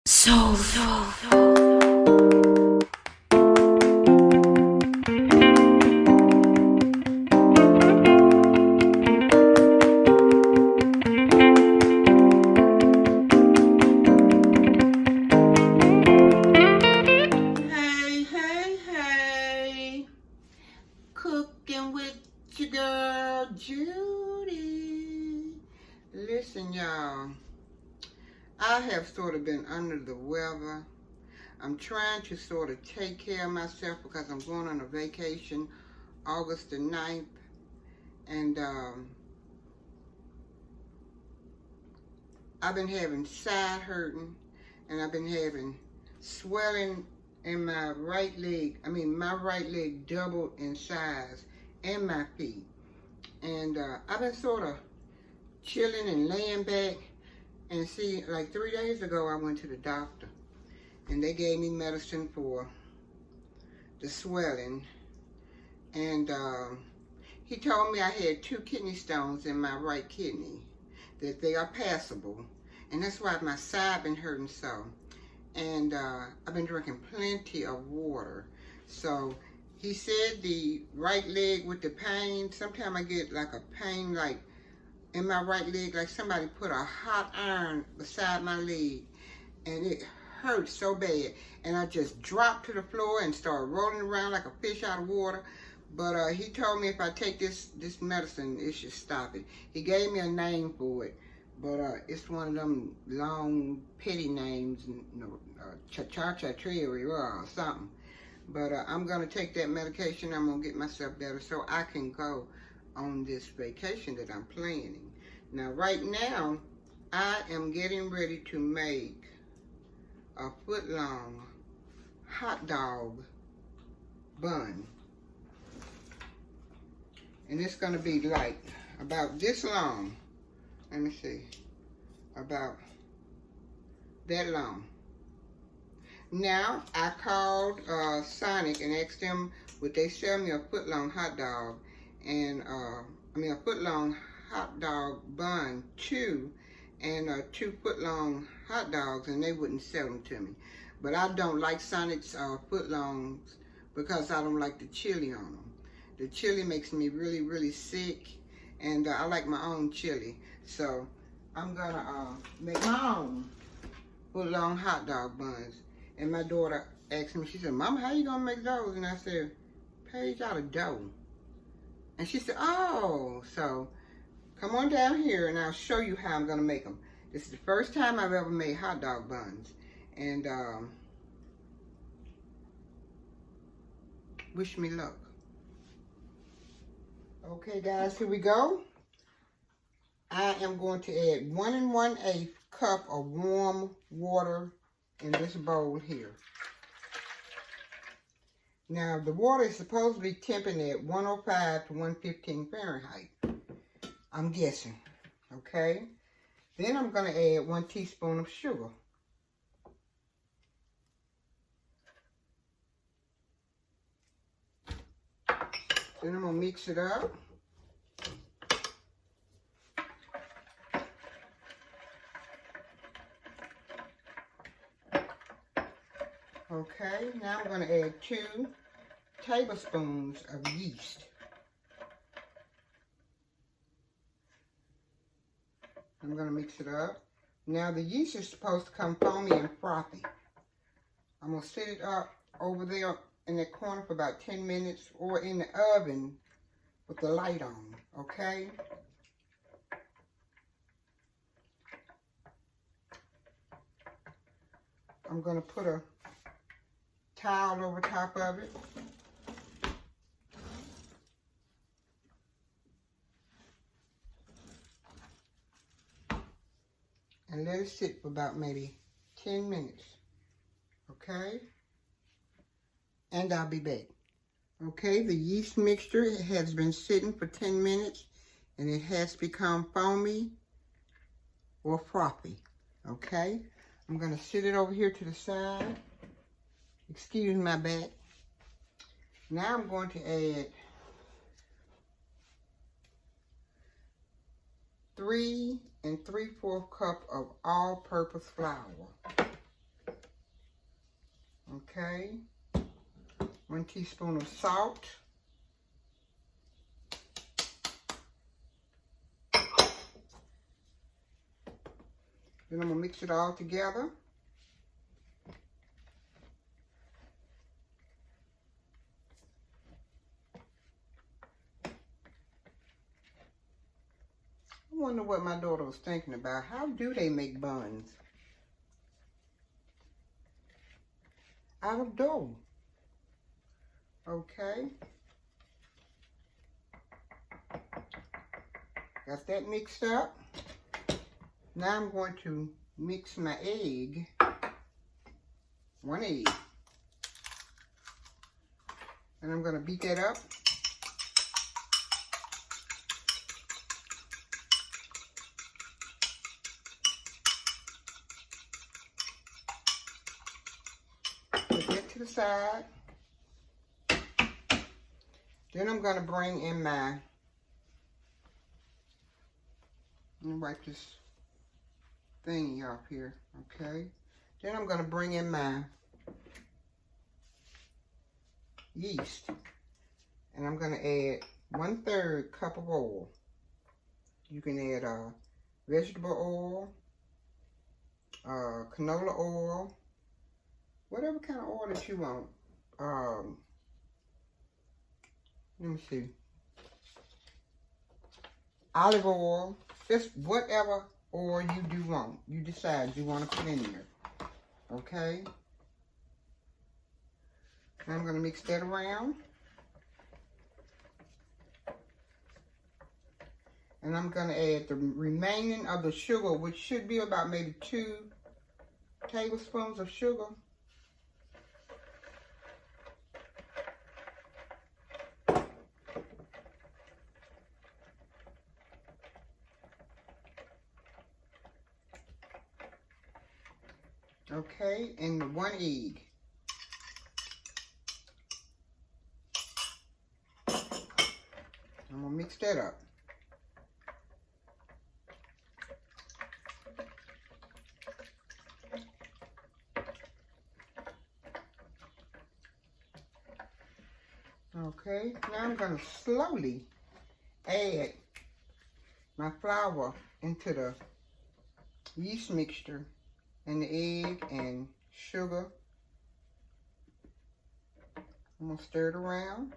So. Hey, cooking with your girl Judy. Listen, y'all, I have sort of been under the weather. I'm trying to sort of take care of myself because I'm going on a vacation August the 9th, and I've been having side hurting, and I've been having swelling in my right leg. My right leg doubled in size, and my feet. And I've been sort of chilling and laying back. And see, like 3 days ago, I went to the doctor, and they gave me medicine for the swelling. And he told me I had 2 kidney stones in my right kidney, that they are passable. And that's why my side been hurting so. And I've been drinking plenty of water. So he said the right leg with the pain, sometimes I get like a pain like in my right leg, like somebody put a hot iron beside my leg, and it hurt so bad. And I just dropped to the floor and started rolling around like a fish out of water. But he told me if I take this medicine, it should stop it. He gave me a name for it, but it's one of them long, petty names, cha-cha-cha-tree or something. But I'm going to take that medication. I'm going to get myself better so I can go on this vacation that I'm planning. Now, right now, I am getting ready to make a foot-long hot dog bun. And it's going to be like about this long. Let me see. About that long. Now, I called Sonic and asked them would they sell me a foot-long hot dog and a foot-long hot dog bun too, and 2 foot-long hot dogs, and they wouldn't sell them to me. But I don't like Sonic's foot-longs because I don't like the chili on them. The chili makes me really, really sick, and I like my own chili. So I'm gonna make my own foot-long hot dog buns. And my daughter asked me, she said, "Mama, how you gonna make those?" And I said, "Paige, out of dough." And she said, "Oh, so come on down here and I'll show you how I'm gonna make them." This is the first time I've ever made hot dog buns. And wish me luck. Okay, guys, here we go. I am going to add 1 1/8 cup of warm water in this bowl here. Now, the water is supposed to be temping at 105 to 115 Fahrenheit. I'm guessing, okay? Then I'm going to add 1 teaspoon of sugar. Then I'm going to mix it up. Okay, now I'm going to add 2 tablespoons of yeast. I'm going to mix it up. Now the yeast is supposed to come foamy and frothy. I'm going to set it up over there in the corner for about 10 minutes or in the oven with the light on, okay? I'm going to put a towel over top of it. And let it sit for about maybe 10 minutes. Okay? And I'll be back. Okay, the yeast mixture has been sitting for 10 minutes and it has become foamy or frothy. Okay? I'm going to sit it over here to the side. Excuse my back. Now I'm going to add 3 3/4 cup of all-purpose flour. Okay. 1 teaspoon of salt. Then I'm going to mix it all together. I wonder what my daughter was thinking about. How do they make buns? Out of dough. Okay. Got that mixed up. Now I'm going to mix my egg. 1 egg. And I'm going to beat that up. Put that to the side. Then I'm going to bring in my, let me wipe this thingy off here, okay? Then I'm going to bring in my yeast. And I'm going to add 1/3 cup of oil. You can add vegetable oil, canola oil, whatever kind of oil that you want. Let me see. Olive oil, just whatever oil you do want. You decide you want to put in there. Okay? Now I'm going to mix that around. And I'm going to add the remaining of the sugar, which should be about maybe 2 tablespoons of sugar. Okay, and the 1 egg. I'm going to mix that up. Okay, now I'm going to slowly add my flour into the yeast mixture and the egg and sugar. I'm going to stir it around.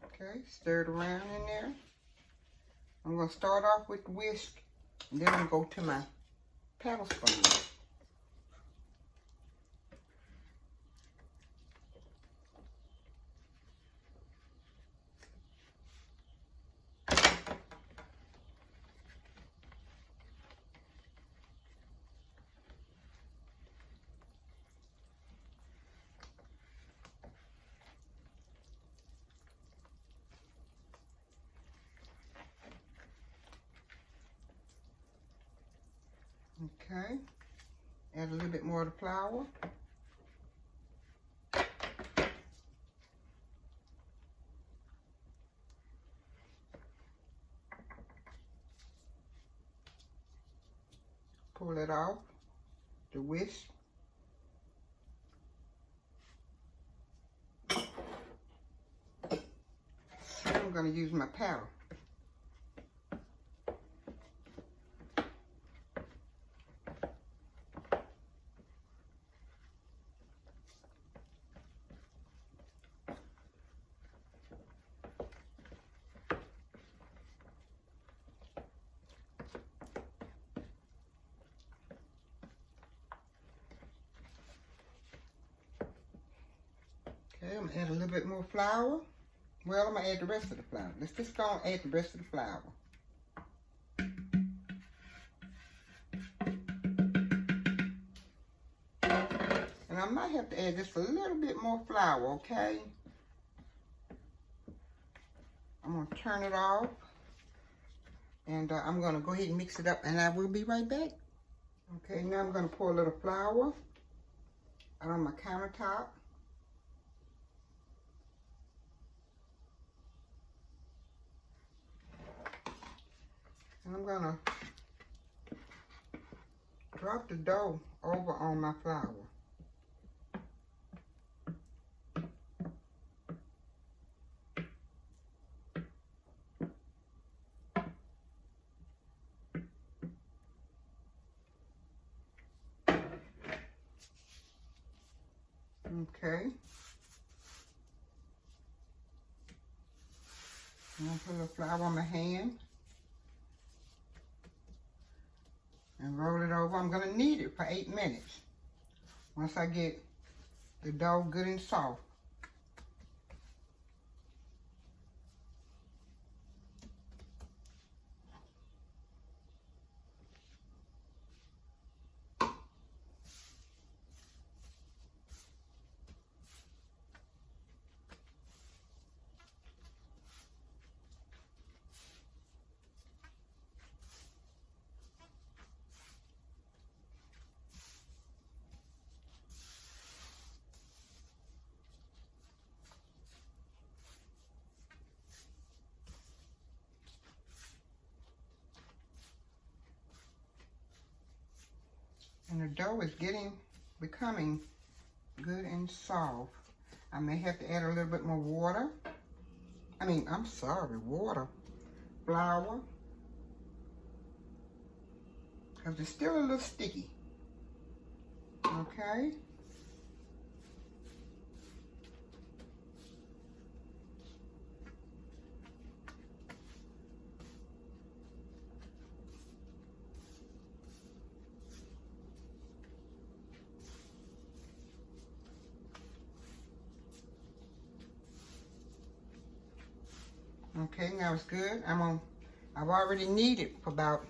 Okay, stir it around in there. I'm going to start off with the whisk, and then I'm going to go to my paddle spoon. Okay, add a little bit more of the flour. Pull it off, the whisk. I'm going to use my paddle. Okay, I'm going to add a little bit more flour. Well, I'm going to add the rest of the flour. Let's just go and add the rest of the flour. And I might have to add just a little bit more flour, okay? I'm going to turn it off. And I'm going to go ahead and mix it up, and I will be right back. Okay, now I'm going to pour a little flour. out on my countertop. And I'm gonna drop the dough over on my flour. Okay. I'm gonna put the flour on my hand and roll it over. I'm gonna knead it for 8 minutes. Once I get the dough good and soft. And the dough is becoming good and soft. I may have to add a little bit more water. Water. Flour. Because it's still a little sticky. Okay. Okay, now it's good. I've already kneaded for about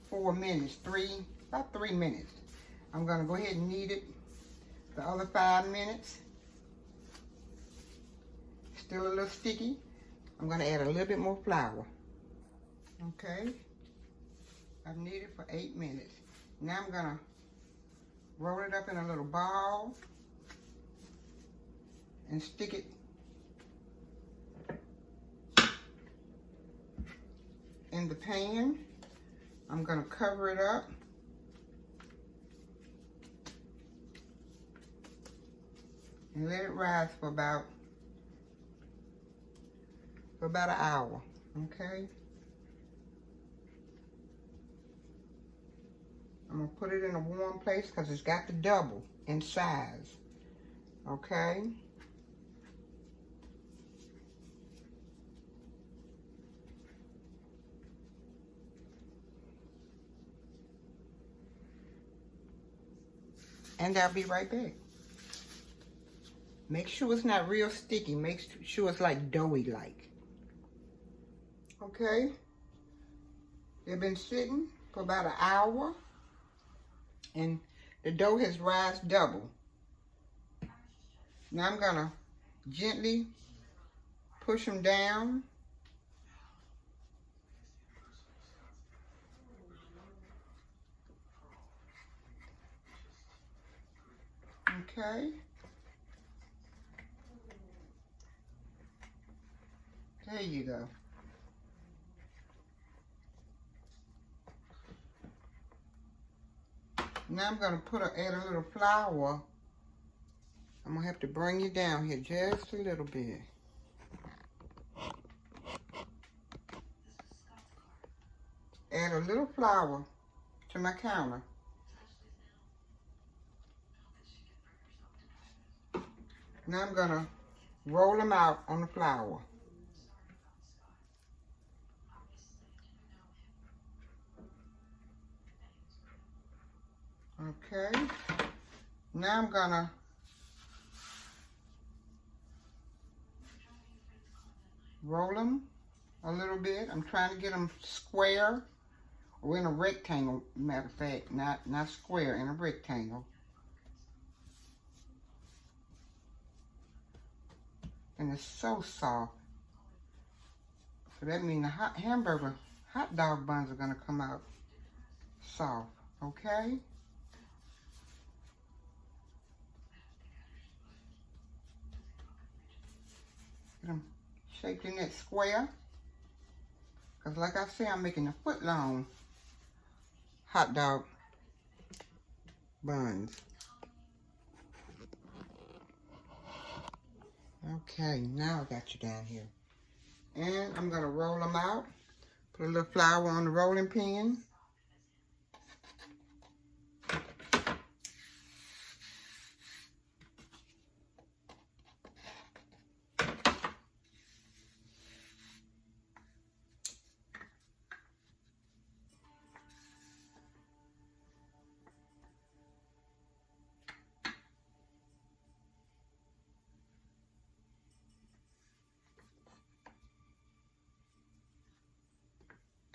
4 minutes, about 3 minutes. I'm gonna go ahead and knead it the other 5 minutes. Still a little sticky. I'm gonna add a little bit more flour. Okay, I've kneaded for 8 minutes. Now I'm gonna roll it up in a little ball and stick it in the pan. I'm gonna cover it up. And let it rise for about an hour, okay? I'm gonna put it in a warm place because it's got to double in size, okay? And I'll be right back. Make sure it's not real sticky. Make sure it's like doughy-like. Okay? They've been sitting for about an hour. And the dough has rise double. Now I'm gonna gently push them down. Okay. There you go. Now I'm gonna add a little flour. I'm gonna have to bring you down here just a little bit. Add a little flour to my counter. Now I'm gonna roll them out on the flour. Okay. Now I'm gonna roll them a little bit. I'm trying to get them square or in a rectangle, matter of fact, not square, in a rectangle. And it's so soft. So that means the hot dog buns are gonna come out soft, okay? Get them shaped in that square. Because like I said, I'm making a foot long hot dog buns. Okay, now I got you down here. And I'm going to roll them out. Put a little flour on the rolling pin.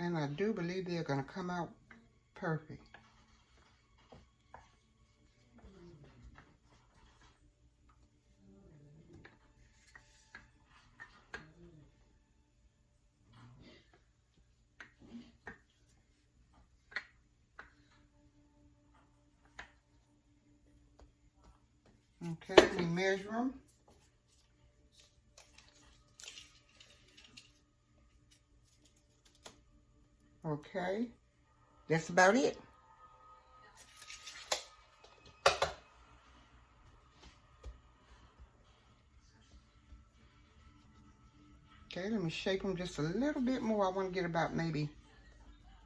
And I do believe they're going to come out perfect. Okay, let me measure them. Okay, that's about it. Okay, let me shape them just a little bit more. I want to get about maybe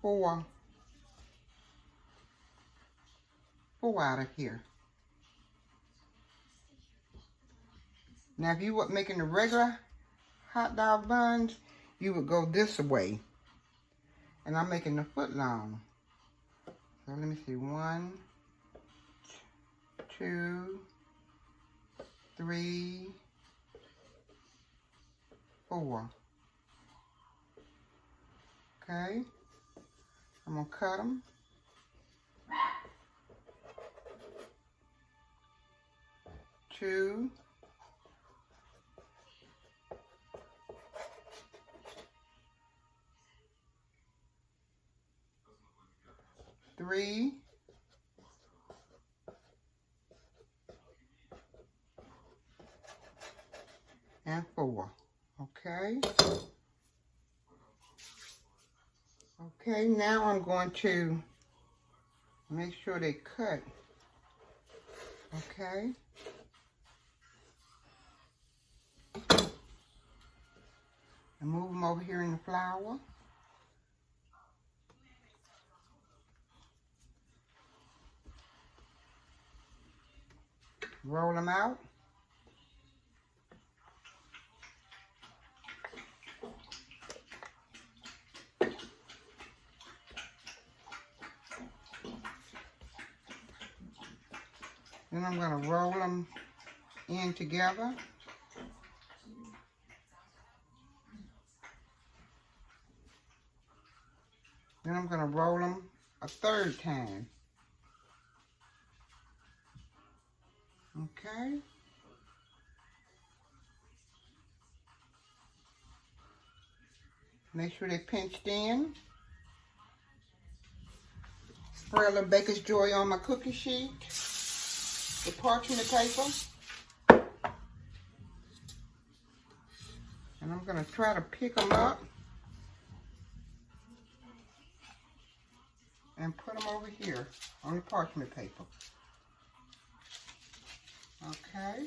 four out of here. Now, if you were making the regular hot dog buns, you would go this way. And I'm making the foot long. So let me see, 1, 2, 3, 4. Okay, I'm gonna cut them. Two. 3. And 4. Okay. Okay, now I'm going to make sure they cut. Okay. And move them over here in the flour. Roll them out. Then I'm going to roll them in together. Then I'm going to roll them a third time. Okay. Make sure they're pinched in. Spray a little Baker's Joy on my cookie sheet with parchment paper. And I'm going to try to pick them up and put them over here on the parchment paper. Okay.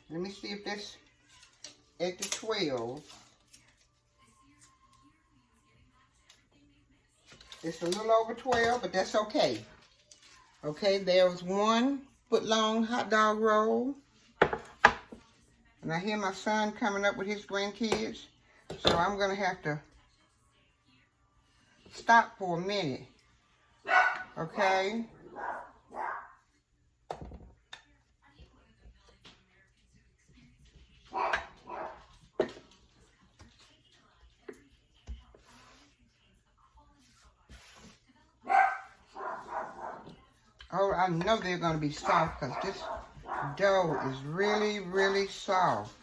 Let me see if this at the 12. It's a little over 12, but that's okay. Okay, there's 1 foot long hot dog roll. And I hear my son coming up with his grandkids. So I'm going to have to stop for a minute. Okay. Oh, I know they're going to be soft because this dough is really, really soft.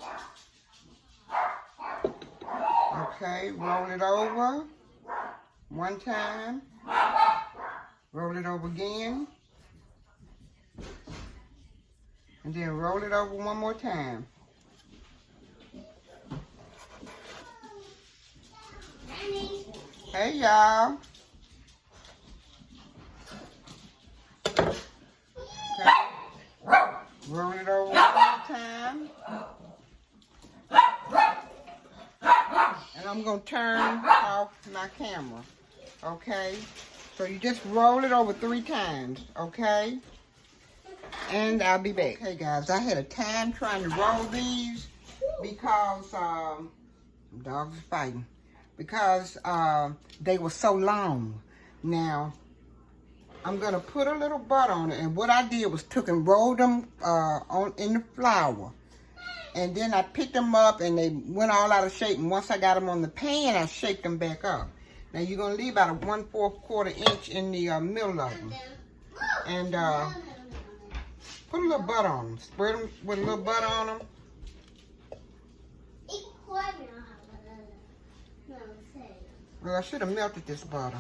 Okay, roll it over 1 time. Roll it over again. And then roll it over one more time. Hey, y'all. Okay. Roll it over one more time. And I'm going to turn off my camera. Okay? So you just roll it over 3 times. Okay? And I'll be back. Okay, guys. I had a time trying to roll these because dogs are fighting. Because they were so long. Now, I'm going to put a little butter on it. And what I did was took and rolled them in the flour. And then I picked them up and they went all out of shape. And once I got them on the pan, I shaped them back up. Now you're going to leave about a 1/4 inch in the middle of them. And put a little butter on them. Spread them with a little butter on them. Well, I should have melted this butter.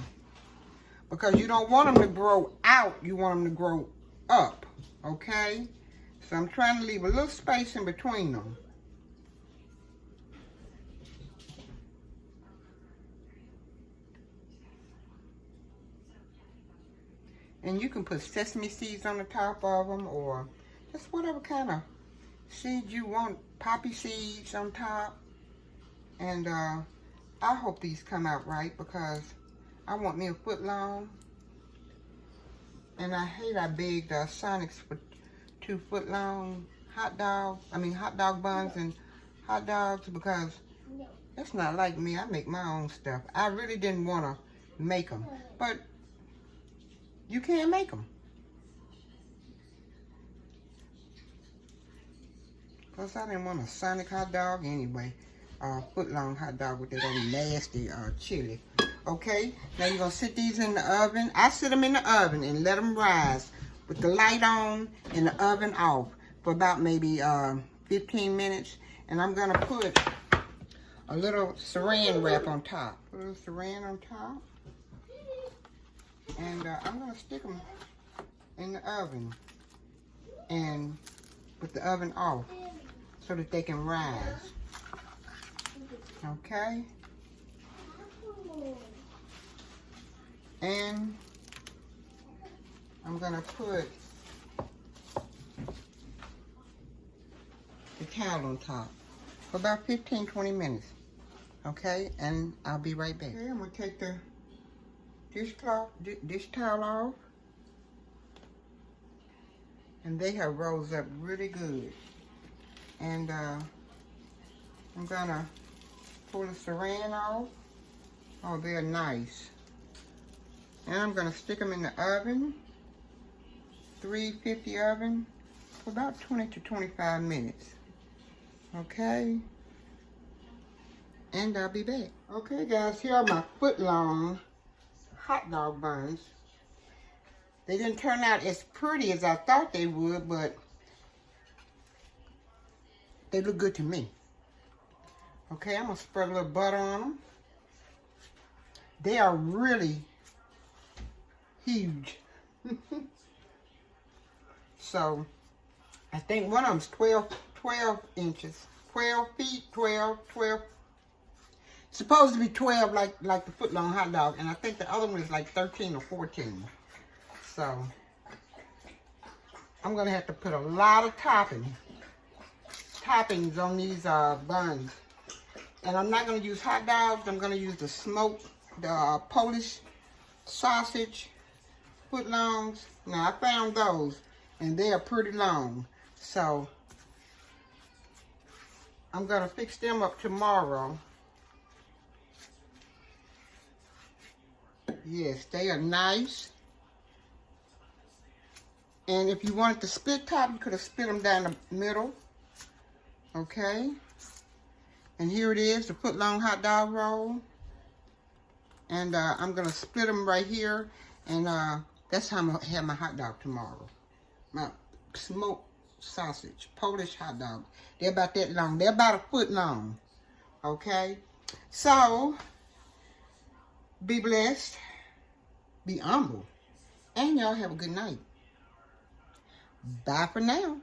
Because you don't want them to grow out. You want them to grow up. Okay? So I'm trying to leave a little space in between them. And you can put sesame seeds on the top of them or just whatever kind of seeds you want. Poppy seeds on top. And I hope these come out right because I want me a foot long. And I hate I begged Sonics for 2 foot long hot dog buns and hot dogs because that's not like me. I make my own stuff. I really didn't want to make them, but you can't make them. Plus I didn't want a Sonic hot dog anyway. Foot long hot dog with that old nasty chili. Okay, now you're going to sit these in the oven. I sit them in the oven and let them rise with the light on and the oven off for about maybe 15 minutes. And I'm going to put a little saran wrap on top. Put a little saran on top. And I'm going to stick them in the oven and with the oven off so that they can rise. Okay? And I'm going to put the towel on top for about 15-20 minutes. Okay? And I'll be right back. Okay, I'm going to take the dish towel off. And they have rose up really good. And I'm going to pull the saran off. Oh, they're nice. And I'm going to stick them in the oven, 350 oven, for about 20 to 25 minutes. Okay? And I'll be back. Okay, guys, here are my foot-long hot dog buns. They didn't turn out as pretty as I thought they would, but they look good to me. Okay, I'm going to spread a little butter on them. They are really huge. So, I think one of them's 12 inches. 12 feet, 12. Supposed to be 12 like the foot-long hot dog. And I think the other one is like 13 or 14. So, I'm going to have to put a lot of toppings on these buns. And I'm not going to use hot dogs. I'm going to use the Polish sausage footlongs. Now, I found those, and they are pretty long. So, I'm going to fix them up tomorrow. Yes, they are nice. And if you wanted to split top, you could have split them down the middle. Okay. And here it is, the foot-long hot dog roll. And I'm going to split them right here. And that's how I'm going to have my hot dog tomorrow. My smoked sausage, Polish hot dog. They're about that long. They're about a foot long. Okay? So, be blessed. Be humble. And y'all have a good night. Bye for now.